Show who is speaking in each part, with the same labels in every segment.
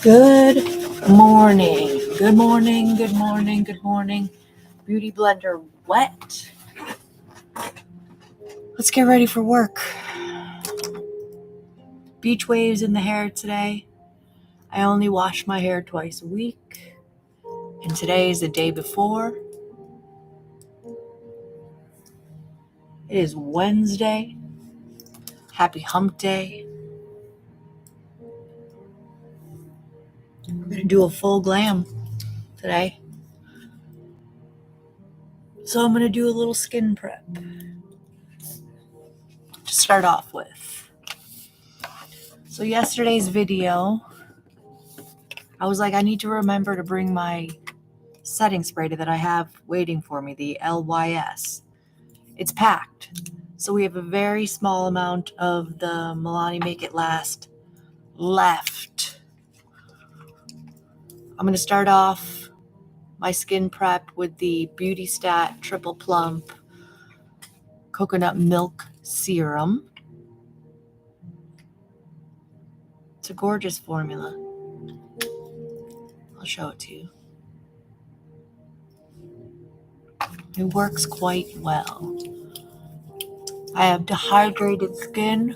Speaker 1: Good morning. Good morning. Good morning. Good morning. Beauty blender wet. Let's get ready for work. Beach waves in the hair today. I only wash my hair twice a week. And today is the day before. It is Wednesday. Happy hump day. I'm going to do a full glam today. So I'm going to do a little skin prep to start off with. So yesterday's video, I was like, I need to remember to bring my setting spray that I have waiting for me, the LYS. It's packed. So we have a very small amount of the Milani Make It Last left. I'm going to start off my skin prep with the Beauty Stat Triple Plump Coconut Milk Serum. It's a gorgeous formula. I'll show it to you. It works quite well. I have dehydrated skin,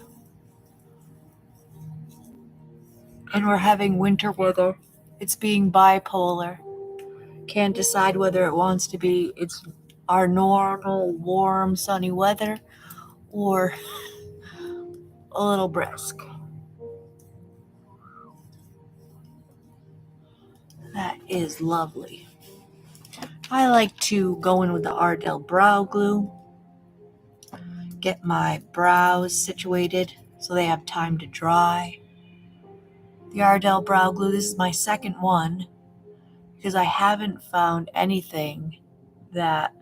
Speaker 1: and we're having winter weather. It's being bipolar. Can't decide whether it wants to be it's our normal warm sunny weather or a little brisk. That is lovely. I like to go in with the Ardell brow glue, get my brows situated so they have time to dry. The Ardell brow glue, this is my second one because I haven't found anything that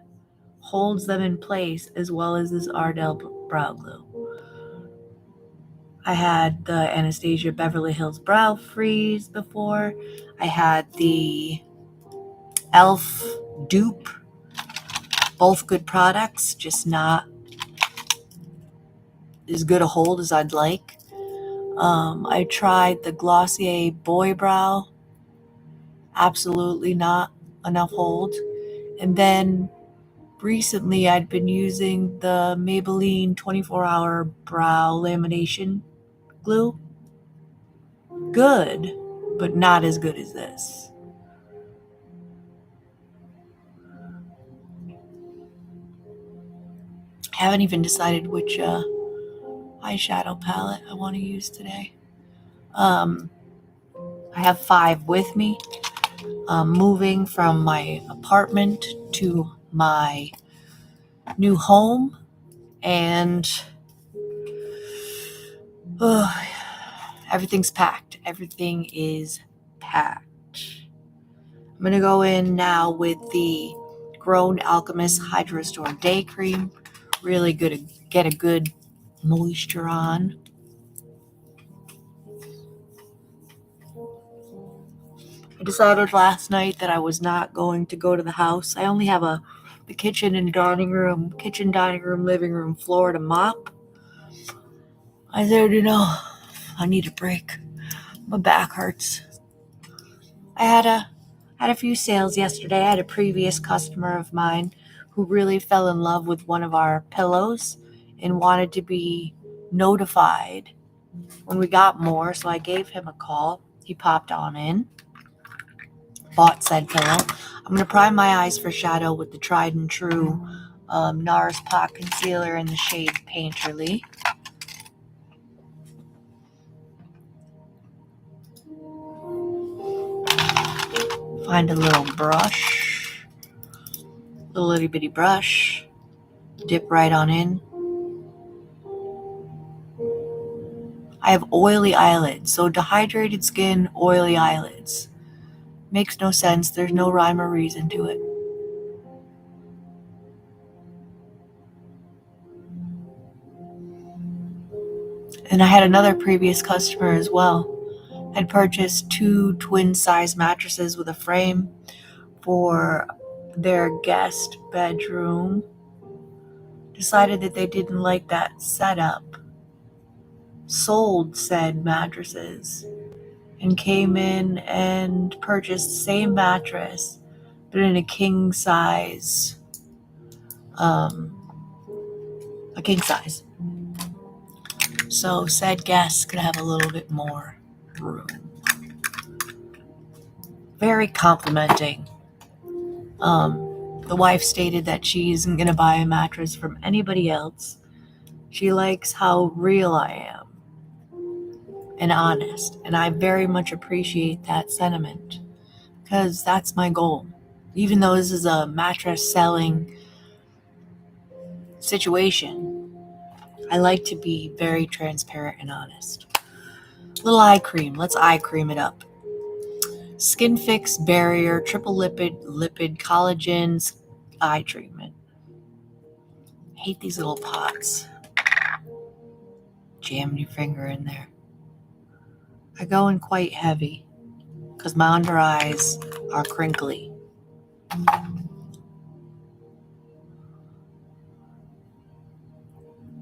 Speaker 1: holds them in place as well as this Ardell brow glue. I had the Anastasia Beverly Hills Brow Freeze before. I had the e.l.f. dupe. Both good products, just not as good a hold as I'd like. I tried the Glossier Boy Brow. Absolutely not enough hold. And then recently I'd been using the Maybelline 24-hour brow lamination glue. Good, but not as good as this. I haven't even decided which eyeshadow palette I want to use today. I have 5 with me. Moving from my apartment to my new home, and everything's packed. Everything is packed. I'm going to go in now with the Grown Alchemist Hydro Restore Day Cream. Really good to get a good moisture on. I decided last night that I was not going to go to the house. I only have the kitchen, dining room, living room floor to mop. I said, I need a break. My back hurts. I had a few sales yesterday. I had a previous customer of mine who really fell in love with one of our pillows and wanted to be notified when we got more. So I gave him a call. He popped on in, bought said pillow. I'm going to prime my eyes for shadow with the tried and true NARS Pot Concealer in the shade Painterly. Find a little brush, little itty bitty brush, dip right on in. I have oily eyelids, so dehydrated skin, oily eyelids. Makes no sense. There's no rhyme or reason to it. And I had another previous customer as well. Had purchased 2 twin size mattresses with a frame for their guest bedroom. Decided that they didn't like that setup. sold said mattresses and came in and purchased the same mattress, but in a king size. A king size. So said guests could have a little bit more room. Very complimenting. The wife stated that she isn't going to buy a mattress from anybody else. She likes how real I am and honest, and I very much appreciate that sentiment because that's my goal. Even though this is a mattress selling situation, I like to be very transparent and honest. Little eye cream. Let's eye cream it up. Skin Fix Barrier Triple Lipid Collagen Eye Treatment. I hate these little pots. Jamming your finger in there. I go in quite heavy because my under eyes are crinkly.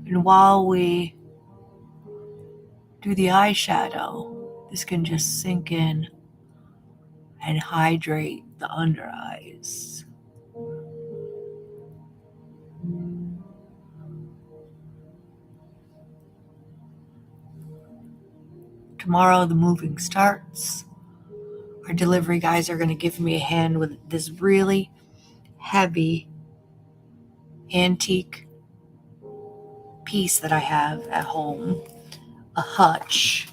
Speaker 1: And while we do the eyeshadow, this can just sink in and hydrate the under eyes. Tomorrow the moving starts. Our delivery guys are going to give me a hand with this really heavy antique piece that I have at home, a hutch.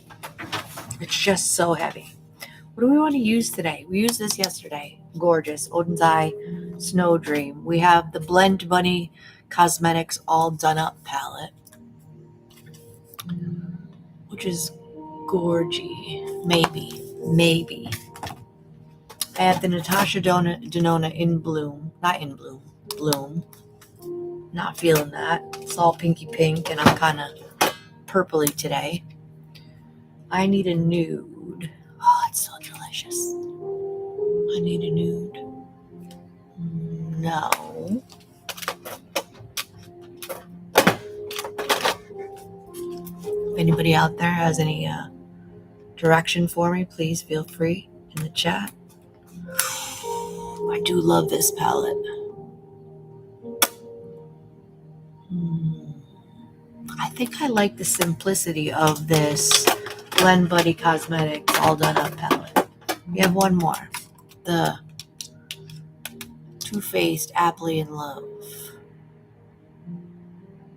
Speaker 1: It's just so heavy. What do we want to use today? We used this yesterday. Gorgeous. Odin's Eye Snow Dream. We have the Blend Bunny Cosmetics All Done Up palette, which is gorgy. Maybe. I have the Natasha Denona in Bloom. Not in Bloom. Bloom. Not feeling that. It's all pinky pink and I'm kind of purpley today. I need a nude. Oh, it's so delicious. I need a nude. No. If anybody out there has any direction for me, please feel free in the chat. I do love this palette. I think I like the simplicity of this Blend Bunny Cosmetics All Done Up palette. We have one more. The Too Faced Aptly in Love.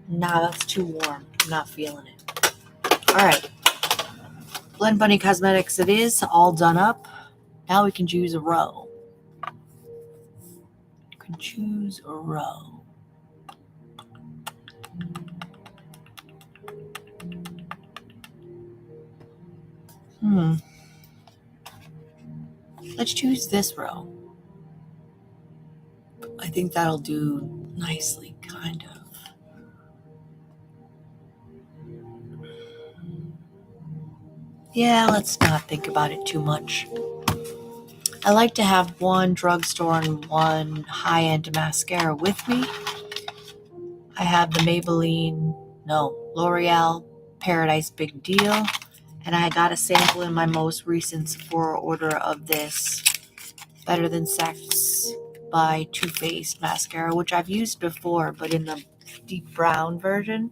Speaker 1: Nah, that's too warm. I'm not feeling it. Alright. Blend Bunny Cosmetics it is. All done up. Now we can choose a row. You can choose a row. Let's choose this row. I think that'll do nicely, kind of. Yeah, let's not think about it too much. I like to have one drugstore and one high-end mascara with me. I have the L'Oreal Paradise Big Deal. And I got a sample in my most recent Sephora order of this Better Than Sex by Too Faced mascara, which I've used before, but in the deep brown version.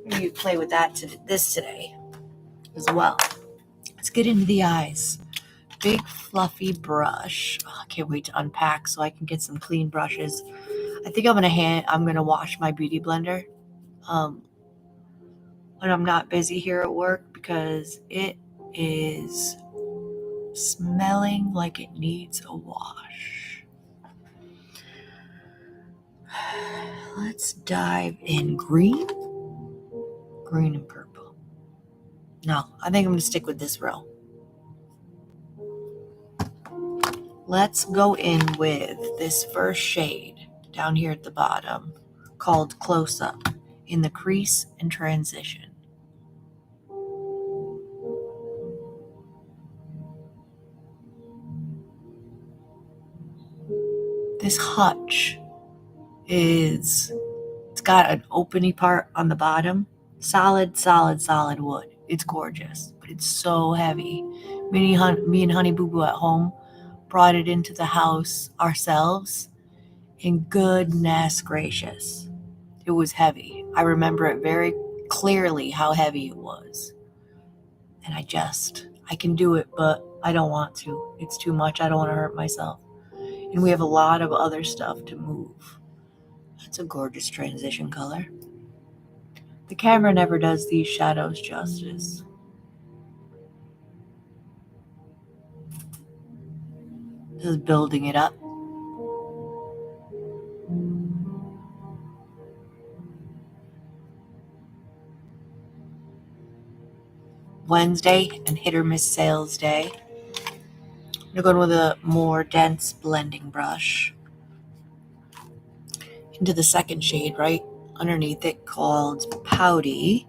Speaker 1: I'm going to play with that today as well. Let's get into the eyes. Big fluffy brush. Oh, I can't wait to unpack so I can get some clean brushes. I think I'm gonna wash my beauty blender when I'm not busy here at work because it is smelling like it needs a wash. Let's dive in green and purple. No, I think I'm going to stick with this row. Let's go in with this first shade down here at the bottom called Close Up in the crease and transition. This hutch it's got an openy part on the bottom, solid wood. It's gorgeous, but it's so heavy. Me and Honey Boo Boo at home brought it into the house ourselves, and goodness gracious, it was heavy. I remember it very clearly how heavy it was. And I can do it, but I don't want to. It's too much. I don't want to hurt myself. And we have a lot of other stuff to move. That's a gorgeous transition color. The camera never does these shadows justice. Just building it up. Wednesday and hit or miss sales day. I'm going with a more dense blending brush into the second shade right underneath it called Pouty.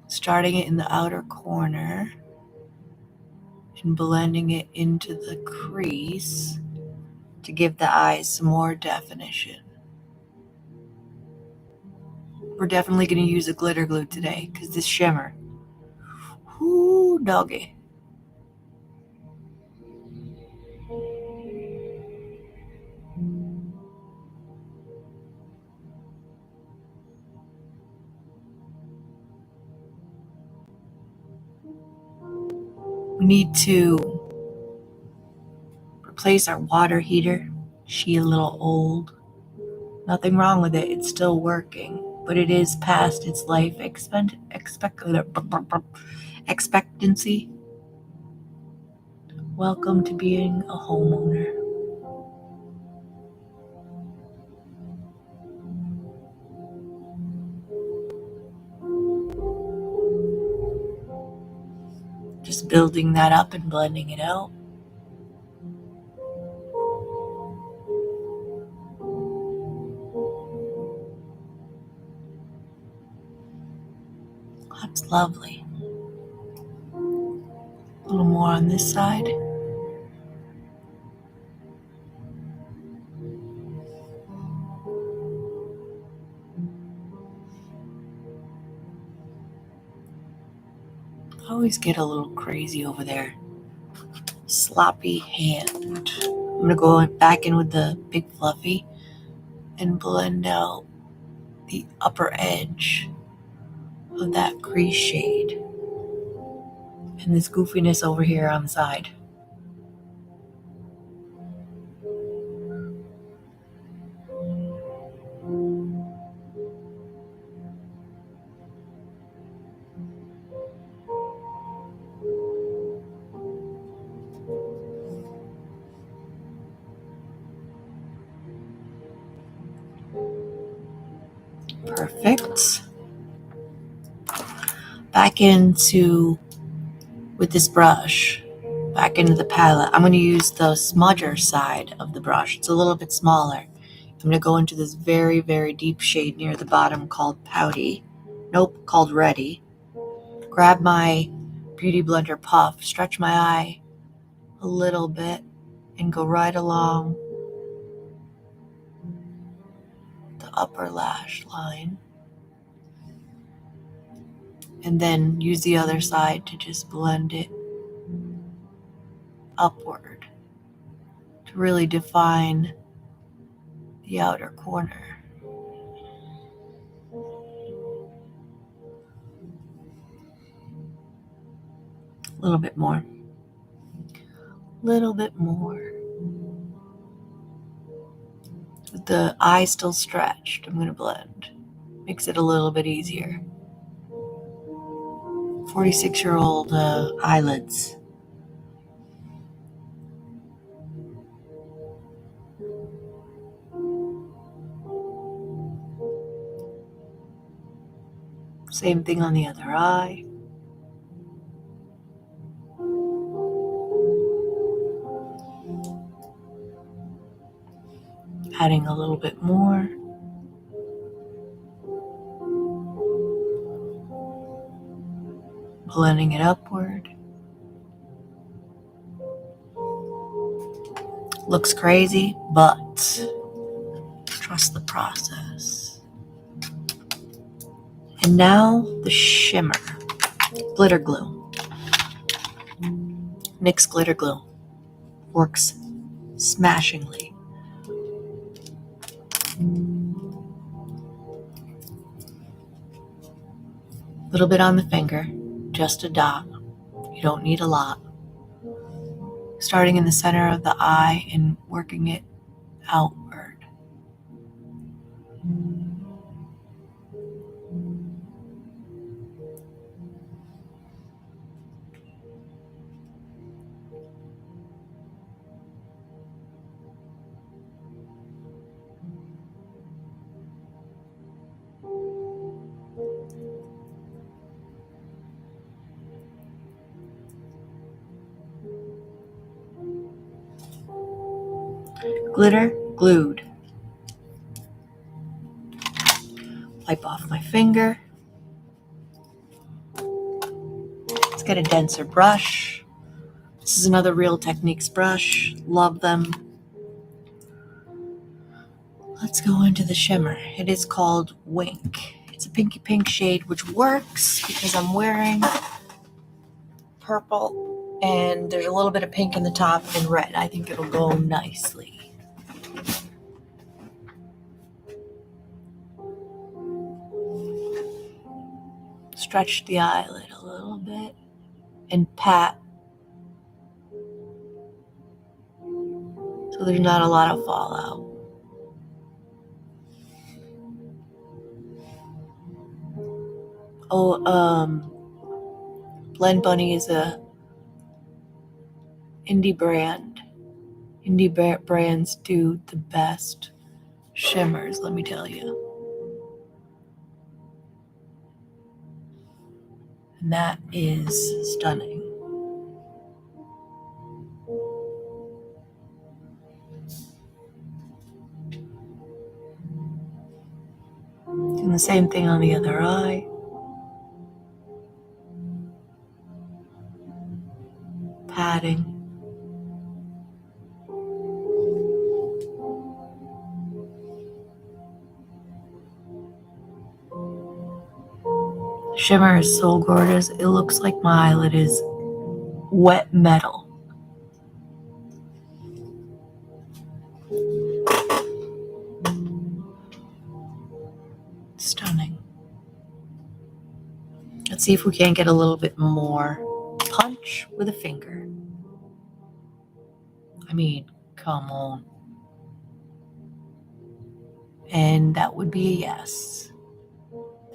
Speaker 1: Starting it in the outer corner and blending it into the crease to give the eyes some more definition. We're definitely going to use a glitter glue today because this shimmer, whoo doggy. We need to replace our water heater. She a little old. Nothing wrong with it. It's still working, but it is past its life expectancy. Welcome to being a homeowner. Just building that up and blending it out. That's lovely. A little more on this side. I always get a little crazy over there. Sloppy hand. I'm going to go back in with the big fluffy and blend out the upper edge of that crease shade and this goofiness over here on the side. Perfect. Back into, with this brush, back into the palette. I'm going to use the smudger side of the brush. It's a little bit smaller. I'm going to go into this very, very deep shade near the bottom called Pouty. Nope, called Ready. Grab my Beauty Blender puff, stretch my eye a little bit, and go right along the upper lash line. And then use the other side to just blend it upward to really define the outer corner. A little bit more. Little bit more. With the eye still stretched, I'm going to blend. Makes it a little bit easier. 46-year-old eyelids. Same thing on the other eye. Adding a little bit more. Blending it upward. Looks crazy, but trust the process. And now the shimmer. Glitter glue. NYX glitter glue. Works smashingly. A little bit on the finger, just a dot. You don't need a lot. Starting in the center of the eye and working it outward. Glitter glued. Wipe off my finger. Let's get a denser brush. This is another Real Techniques brush. Love them. Let's go into the shimmer. It is called Wink. It's a pinky pink shade, which works because I'm wearing purple and there's a little bit of pink in the top and red. I think it'll go nicely. Stretch the eyelid a little bit and pat so there's not a lot of fallout. Blend Bunny is a indie brand. Indie brands do the best shimmers, let me tell you. And that is stunning. Doing the same thing on the other eye. Patting. The shimmer is so gorgeous. It looks like my eyelid is wet metal. Stunning. Let's see if we can't get a little bit more punch with a finger. I mean, come on. And that would be a yes.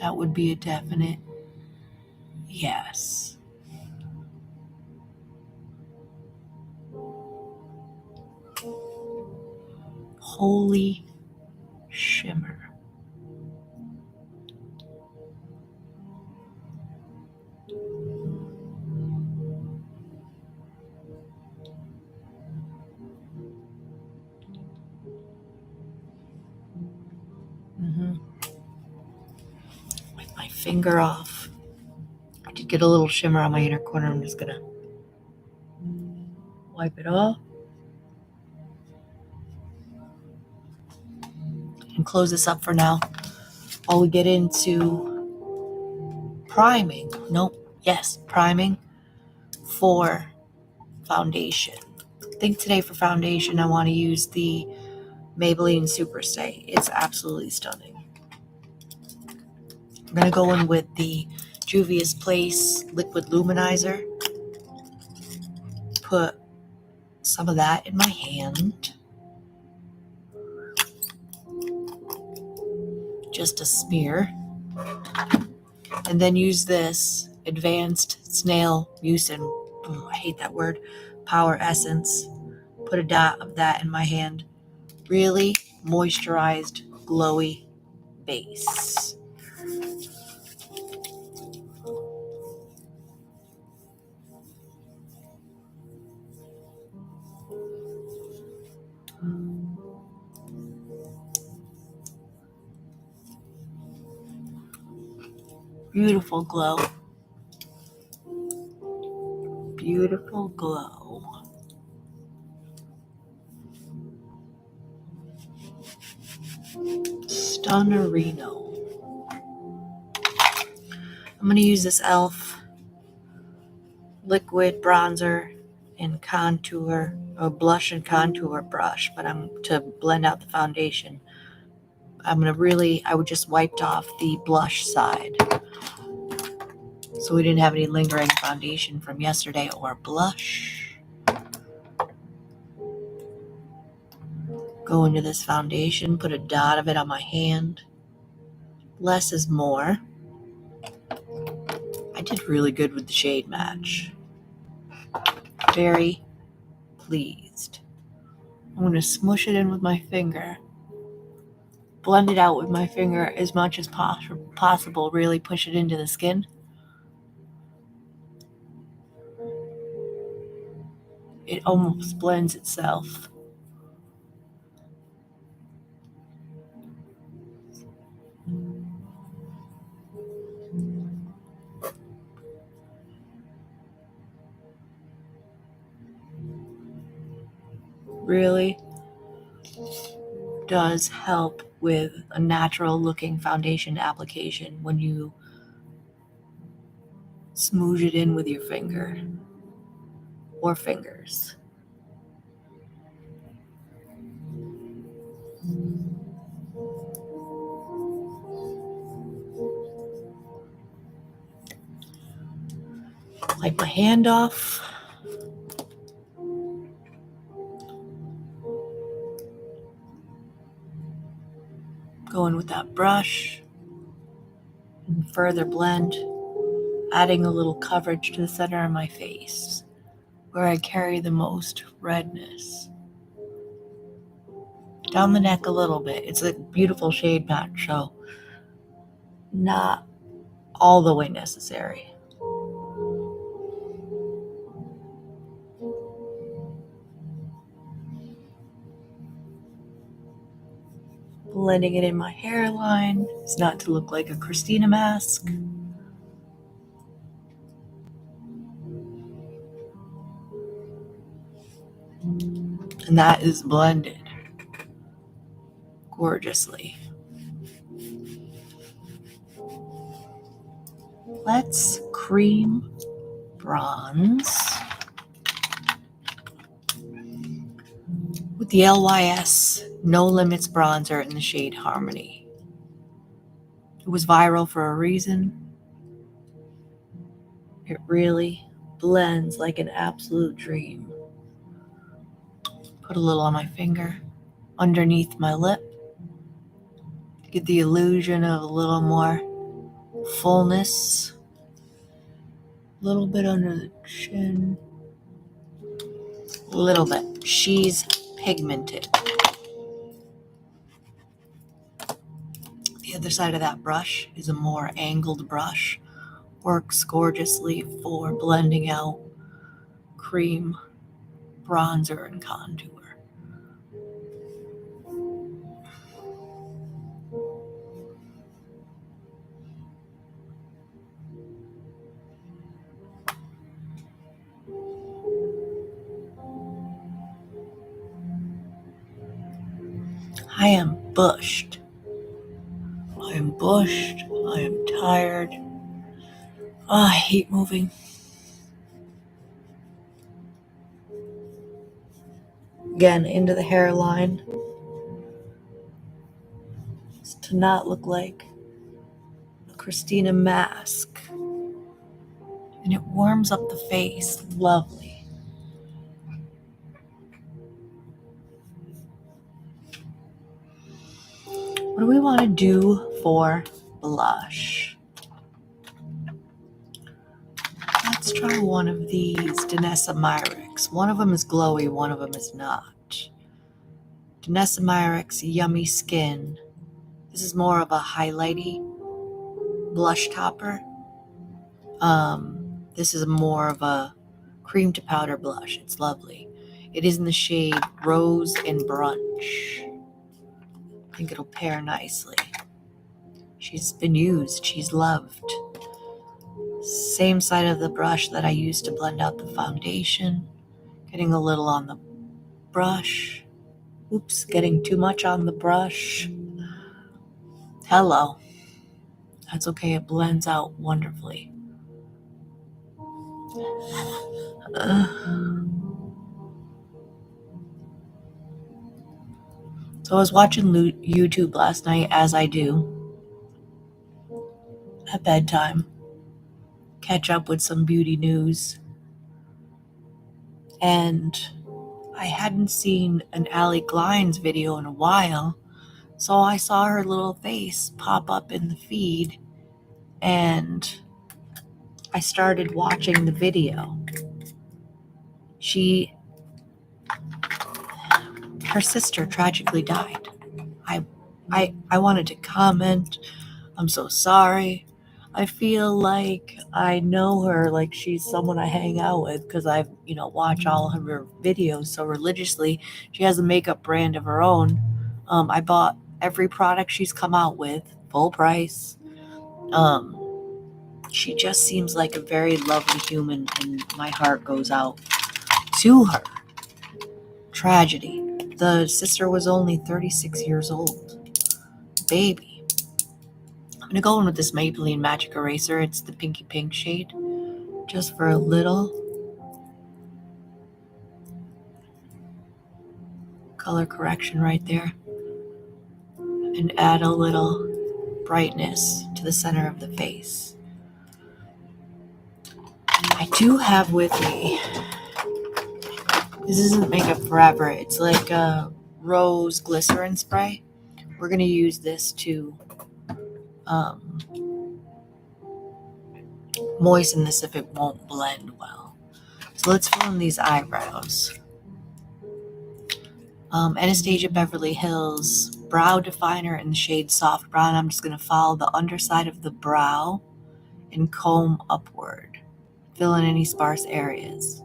Speaker 1: That would be a definite yes. Holy shimmer. Wipe my finger off. I did get a little shimmer on my inner corner. I'm just gonna wipe it off and close this up for now while we get into priming. Priming for foundation. I think today for foundation I want to use the Maybelline Super Stay. It's absolutely stunning. I'm going to go in with the Juvia's Place Liquid Luminizer. Put some of that in my hand. Just a smear. And then use this Advanced Snail Mucin, I hate that word, Power Essence. Put a dot of that in my hand. Really moisturized, glowy base. Beautiful glow. Beautiful glow. Stunnerino. I'm going to use this e.l.f. liquid bronzer and contour, or blush and contour brush, but I'm to blend out the foundation. I would just wiped off the blush side, so we didn't have any lingering foundation from yesterday or blush. Go into this foundation, put a dot of it on my hand. Less is more. I did really good with the shade match. Very pleased. I'm going to smush it in with my finger. Blend it out with my finger as much as possible. Really push it into the skin. It almost blends itself. Really does help with a natural looking foundation application when you smoosh it in with your finger or fingers. Wipe my hand off. Go in with that brush and further blend, adding a little coverage to the center of my face where I carry the most redness. Down the neck a little bit. It's a beautiful shade match, so not all the way necessary. Blending it in my hairline. It's not to look like a Christina mask. And that is blended gorgeously. Let's cream bronze with the LYS No Limits bronzer in the shade Harmony. It was viral for a reason. It really blends like an absolute dream. Put a little on my finger, underneath my lip, to get the illusion of a little more fullness. A little bit under the chin. A little bit. She's pigmented. The other side of that brush is a more angled brush. Works gorgeously for blending out cream, bronzer, and contour. I am bushed. I am bushed. I am tired. Oh, I hate moving. Again, into the hairline. It's to not look like a Christina mask. And it warms up the face. Lovely. What do we want to do for blush? Let's try one of these Zeesea Cosmetics. One of them is glowy, one of them is not. Zeesea Cosmetics Yummy Skin. This is more of a highlighty blush topper. This is more of a cream to powder blush. It's lovely. It is in the shade Rose and Brunch. I think it'll pair nicely. She's been used. She's loved. Same side of the brush that I used to blend out the foundation. Getting a little on the brush. Oops, getting too much on the brush. Hello. That's okay, it blends out wonderfully. So I was watching YouTube last night, as I do at bedtime, catch up with some beauty news. And I hadn't seen an Allie Glines video in a while, so I saw her little face pop up in the feed, and I started watching the video. Her sister tragically died. I wanted to comment, I'm so sorry. I feel like I know her, like she's someone I hang out with, because I watch all of her videos so religiously. She has a makeup brand of her own. I bought every product she's come out with, full price. She just seems like a very lovely human, and my heart goes out to her. Tragedy. The sister was only 36 years old. Baby. I'm gonna go in with this Maybelline Magic Eraser. It's the pinky pink shade, just for a little color correction right there, and add a little brightness to the center of the face. I do have with me, this isn't makeup forever, it's like a rose glycerin spray. We're gonna use this to moisten this if it won't blend well. So let's fill in these eyebrows. Anastasia Beverly Hills Brow Definer in the shade Soft Brown. I'm just going to follow the underside of the brow and comb upward. Fill in any sparse areas.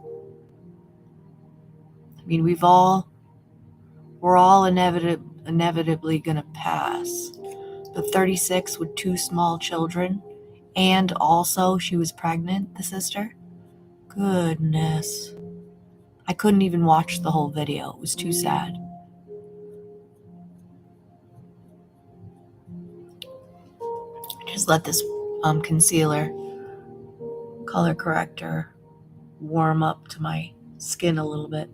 Speaker 1: I mean, we're all inevitably going to pass. But 36 with 2 small children, and also she was pregnant, the sister. Goodness. I couldn't even watch the whole video. It was too sad. Just let this concealer color corrector warm up to my skin a little bit.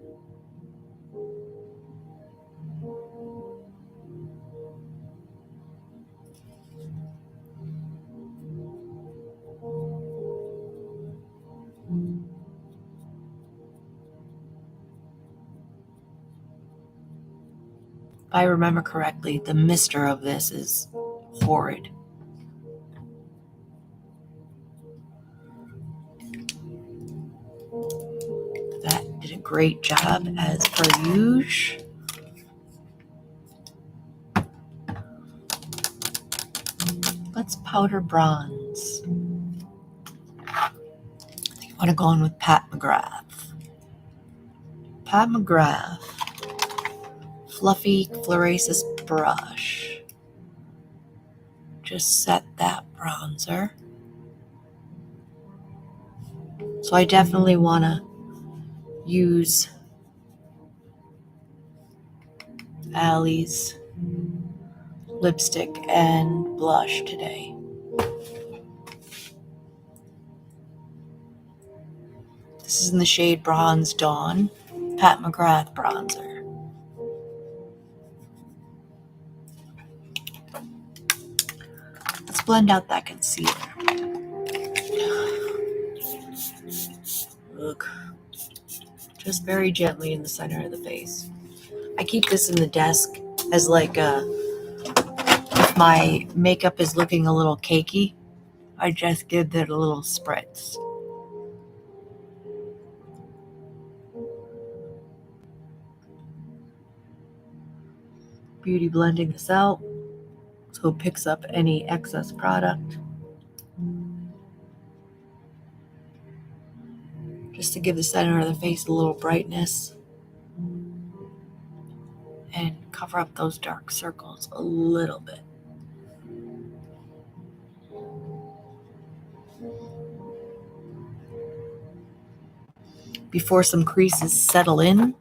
Speaker 1: If I remember correctly, the mister of this is horrid. That did a great job as per usual. Let's powder bronze. I think I want to go in with Pat McGrath. Pat McGrath. Fluffy Florasis brush. Just set that bronzer. So I definitely want to use Allie's lipstick and blush today. This is in the shade Bronze Dawn, Pat McGrath bronzer. Let's blend out that concealer. Look, just very gently in the center of the face. I keep this in the desk as like if my makeup is looking a little cakey, I just give it a little spritz. Beauty blending this out so it picks up any excess product. Just to give the center of the face a little brightness and cover up those dark circles a little bit. Before some creases settle in, I'm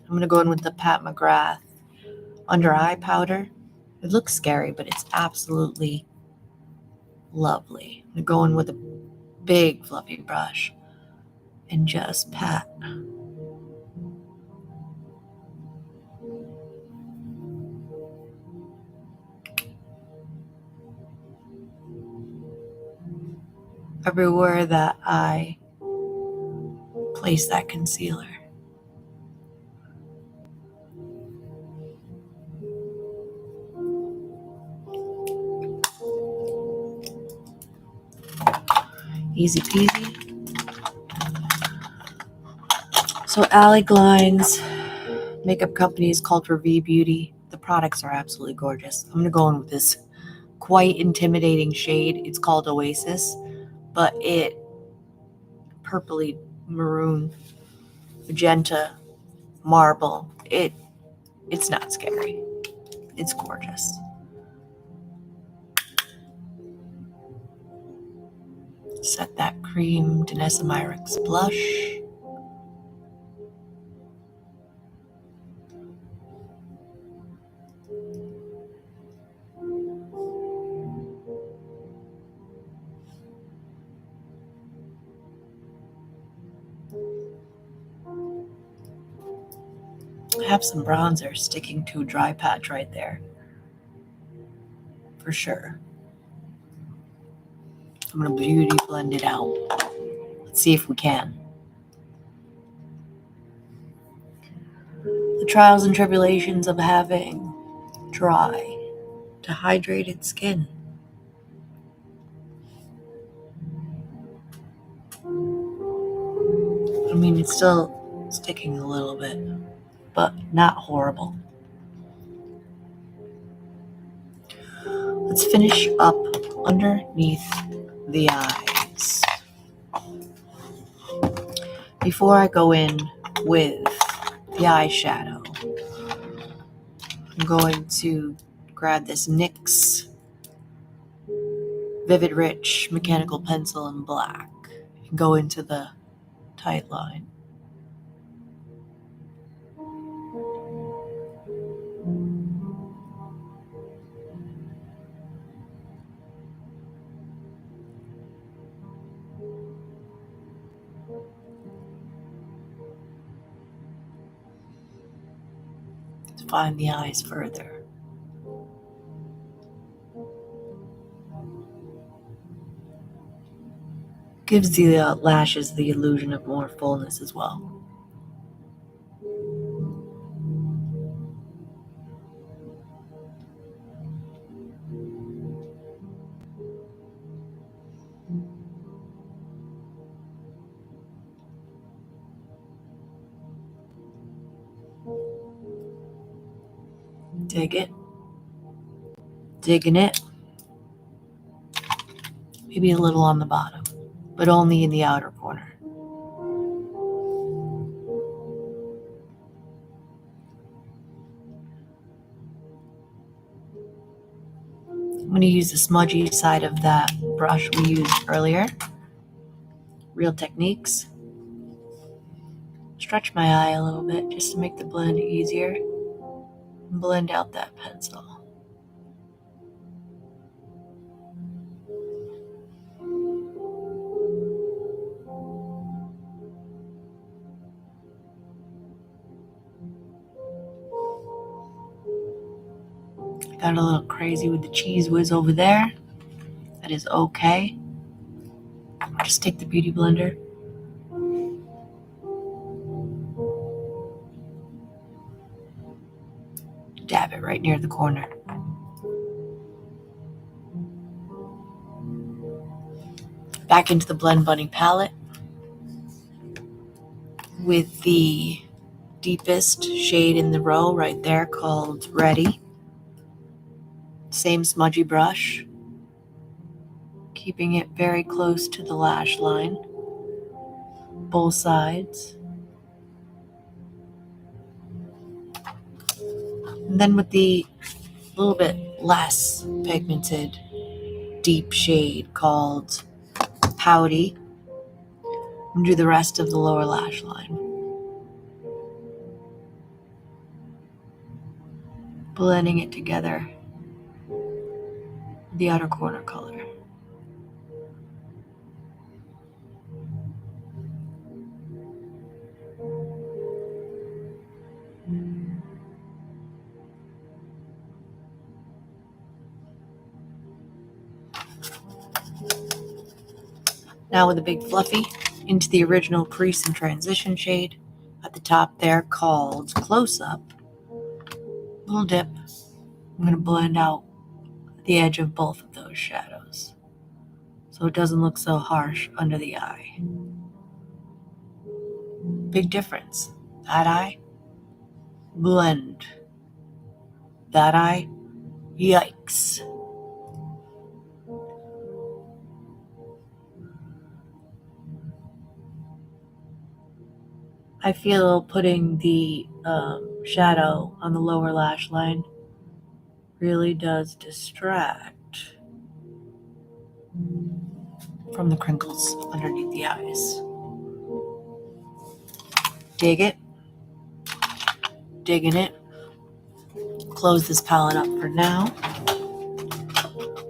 Speaker 1: going to go in with the Pat McGrath under eye powder. It looks scary, but it's absolutely Lovely. I'm going with a big fluffy brush and just pat. Everywhere that I place that concealer. Easy peasy. So Ally Glines makeup company is called for V Beauty. The products are absolutely gorgeous. I'm going to go in with this quite intimidating shade. It's called Oasis, but it purpley maroon, magenta, marble. It's not scary. It's gorgeous. Set that cream Danessa Myricks blush. I have some bronzer sticking to a dry patch right there. For sure. I'm going to beauty blend it out. Let's see if we can. The trials and tribulations of having dry, dehydrated skin. I mean, it's still sticking a little bit, but not horrible. Let's finish up underneath the eyes. Before I go in with the eyeshadow, I'm going to grab this NYX Vivid Rich mechanical pencil in black and go into the tight line. Define the eyes further. Gives the lashes the illusion of more fullness as well. Dig it. Digging it. Maybe a little on the bottom, but only in the outer corner. I'm going to use the smudgy side of that brush we used earlier. Real Techniques. Stretch my eye a little bit just to make the blend easier. And blend out that pencil. Got a little crazy with the cheese whiz over there. That is okay. I'll just take the beauty blender. Dab it right near the corner. Back into the Blend Bunny palette with the deepest shade in the row right there called Ready. Same smudgy brush. Keeping it very close to the lash line. Both sides. And then with the little bit less pigmented deep shade called Pouty, and do the rest of the lower lash line. Blending it together, the outer corner color. Now with a big fluffy into the original crease and transition shade at the top there called Close Up. Little dip. I'm going to blend out the edge of both of those shadows so it doesn't look so harsh under the eye. Big difference. That eye, blend. That eye, yikes. I feel putting the shadow on the lower lash line really does distract from the crinkles underneath the eyes. Dig it. Digging it. Close this palette up for now.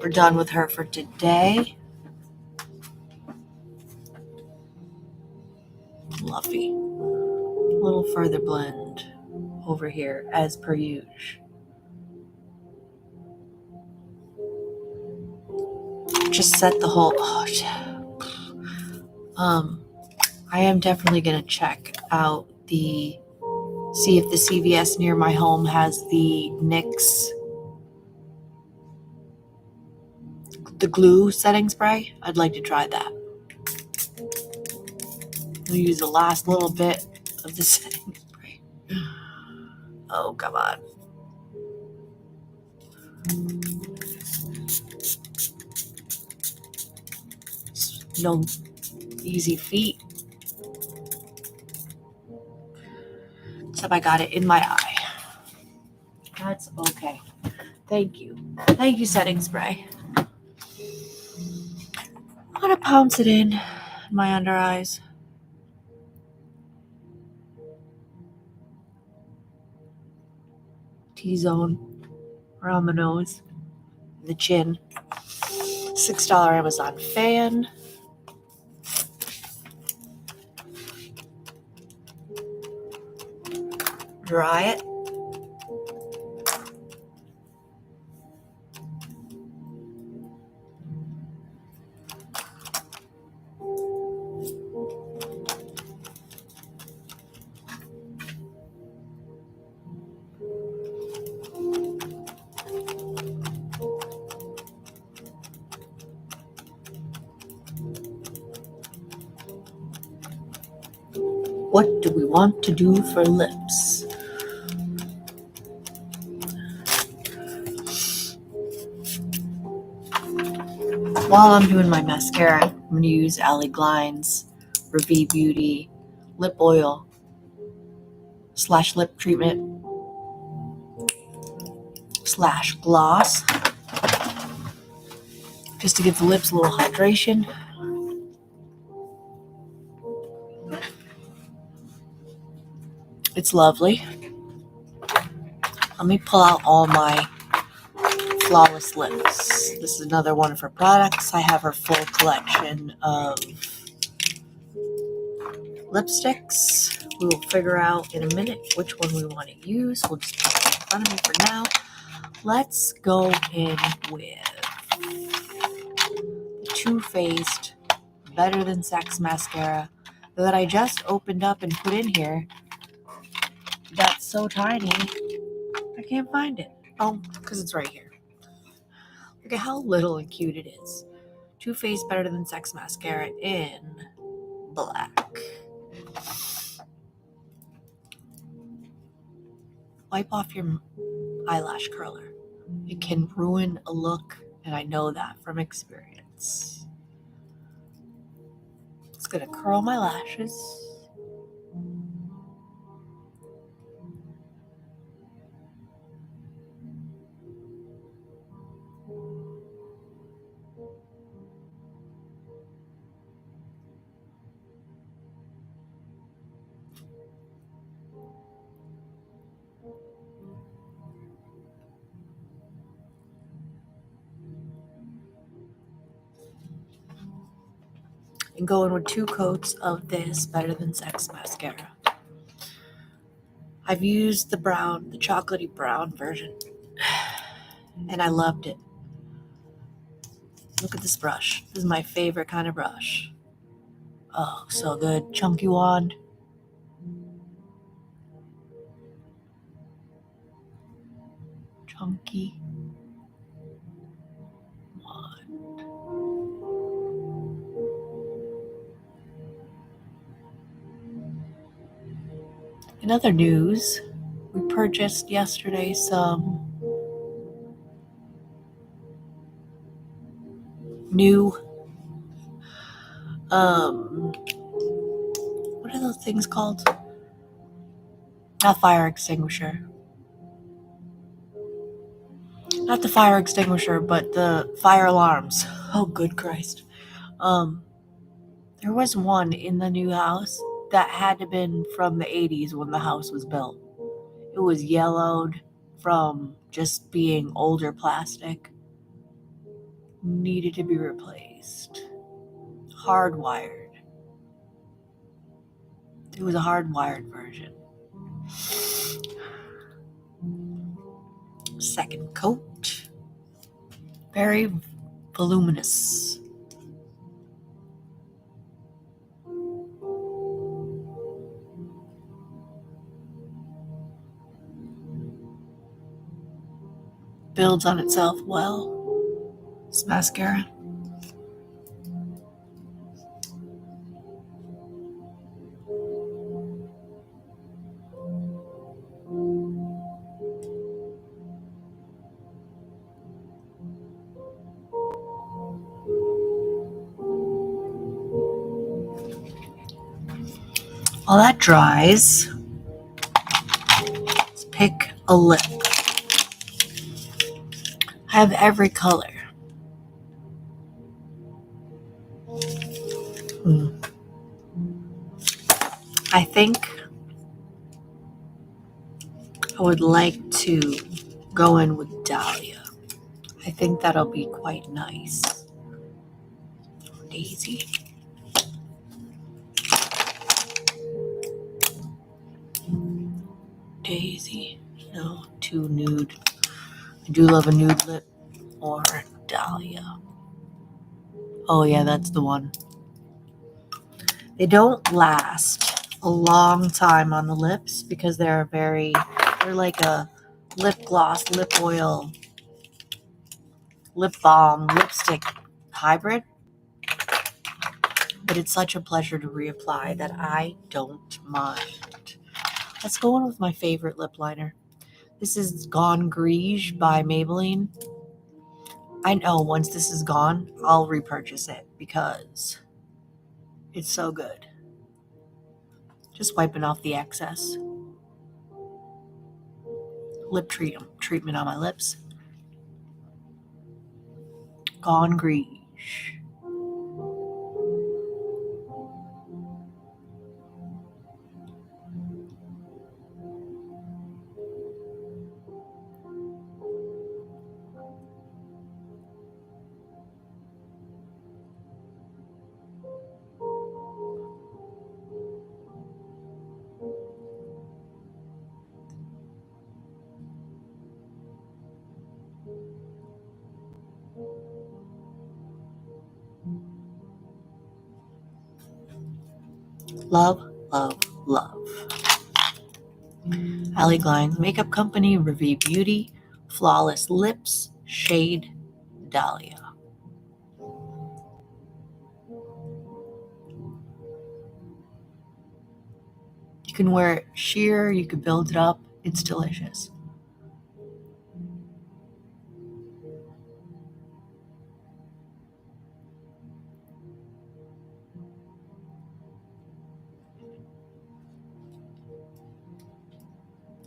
Speaker 1: We're done with her for today. Fluffy. A little further blend over here as per usual. Just set the whole, I am definitely going to check out see if the CVS near my home has the NYX, the glue setting spray. I'd like to try that. We'll use the last little bit of the setting spray. Oh, come on. No easy feat. Except I got it in my eye. That's okay. Thank you. Thank you, setting spray. I'm gonna pounce it in my under eyes. T-zone around the nose, the chin. $6 Amazon fan. Dry it. What do we want to do for lips? While I'm doing my mascara, I'm going to use Ali Glein's Revie Beauty lip oil / lip treatment / gloss just to give the lips a little hydration. It's lovely. Let me pull out all my Flawless Lips. This is another one of her products. I have her full collection of lipsticks. We will figure out in a minute which one we want to use. We'll just put it in front of me for now. Let's go in with the Too Faced Better Than Sex mascara that I just opened up and put in here. That's so tiny, I can't find it. Oh, because it's right here. Look at how little and cute it is. Too Faced Better Than Sex mascara in black. Wipe off your eyelash curler. It can ruin a look, and I know that from experience. It's gonna curl my lashes. And go in with 2 coats of this Better Than Sex mascara. I've used the brown, the chocolatey brown version, and I loved it. Look at this brush. This is my favorite kind of brush. Oh, so good. Chunky wand. Chunky wand. In other news, we purchased yesterday some new, what are those things called? Not fire extinguisher. Not the fire extinguisher, but the fire alarms. Oh, good Christ. There was one in the new house that had to have been from the 80s when the house was built. It was yellowed from just being older plastic. Needed to be replaced. Hardwired. It was a hardwired version. Second coat. Very voluminous. Builds on itself well. This mascara. While that dries, let's pick a lip. I have every color. I think I would like to go in with Dahlia. I think that'll be quite nice. Daisy. Daisy. No, too nude. I do love a nude lip. Or Dahlia. Oh yeah, that's the one. They don't last a long time on the lips because they're like a lip gloss, lip oil, lip balm, lipstick hybrid. But it's such a pleasure to reapply that I don't mind. Let's go on with my favorite lip liner. This is Gone Greige by Maybelline. I know once this is gone, I'll repurchase it because it's so good. Just wiping off the excess. Lip treatment on my lips. Gone Greige. Love, love, love. Allie Glines Makeup Company, Revie Beauty, Flawless Lips, Shade Dahlia. You can wear it sheer, you can build it up. It's delicious.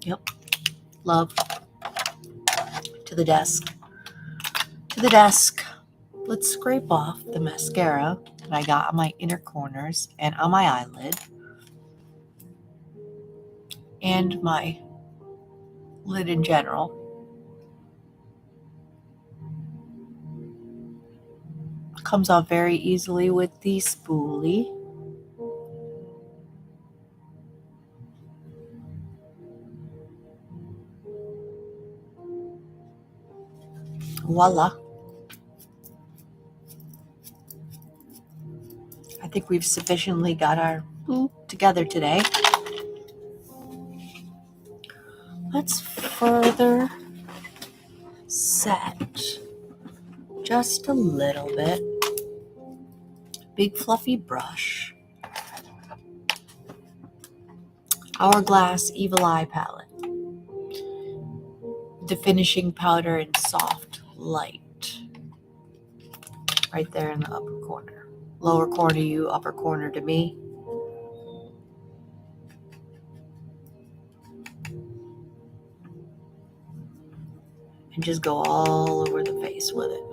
Speaker 1: Yep. Love. To the desk. To the desk. Let's scrape off the mascara that I got on my inner corners and on my eyelid. And my lid in general. Comes off very easily with the spoolie. Voila. I think we've sufficiently got our together today. Let's further set just a little bit. Big fluffy brush. Hourglass Evil Eye palette. The finishing powder in soft light. Right there in the upper corner. Lower corner to you, upper corner to me. And just go all over the face with it.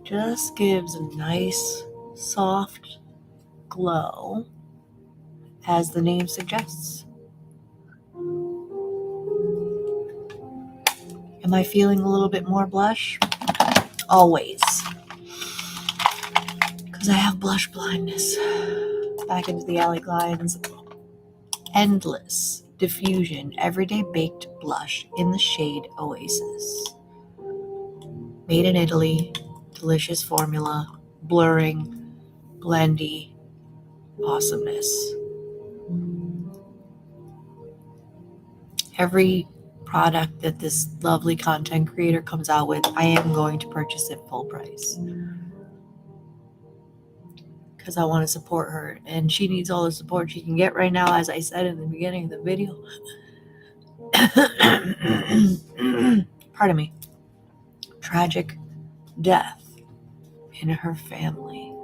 Speaker 1: Just gives a nice, soft glow, as the name suggests. Am I feeling a little bit more blush? Always. Because I have blush blindness. Back into the Alley Glides. Endless Diffusion Everyday Baked Blush in the shade Oasis. Made in Italy. Delicious formula. Blurring. Blendy. Awesomeness. Every product that this lovely content creator comes out with, I am going to purchase it full price. Because I want to support her, and she needs all the support she can get right now, as I said in the beginning of the video. Pardon me. Tragic death in her family.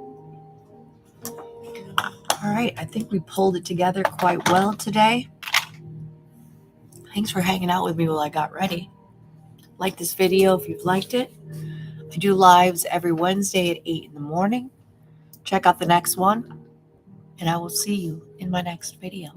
Speaker 1: All right, I think we pulled it together quite well today. Thanks for hanging out with me while I got ready. Like this video if you've liked it. I do lives every Wednesday at 8 in the morning. Check out the next one, and I will see you in my next video.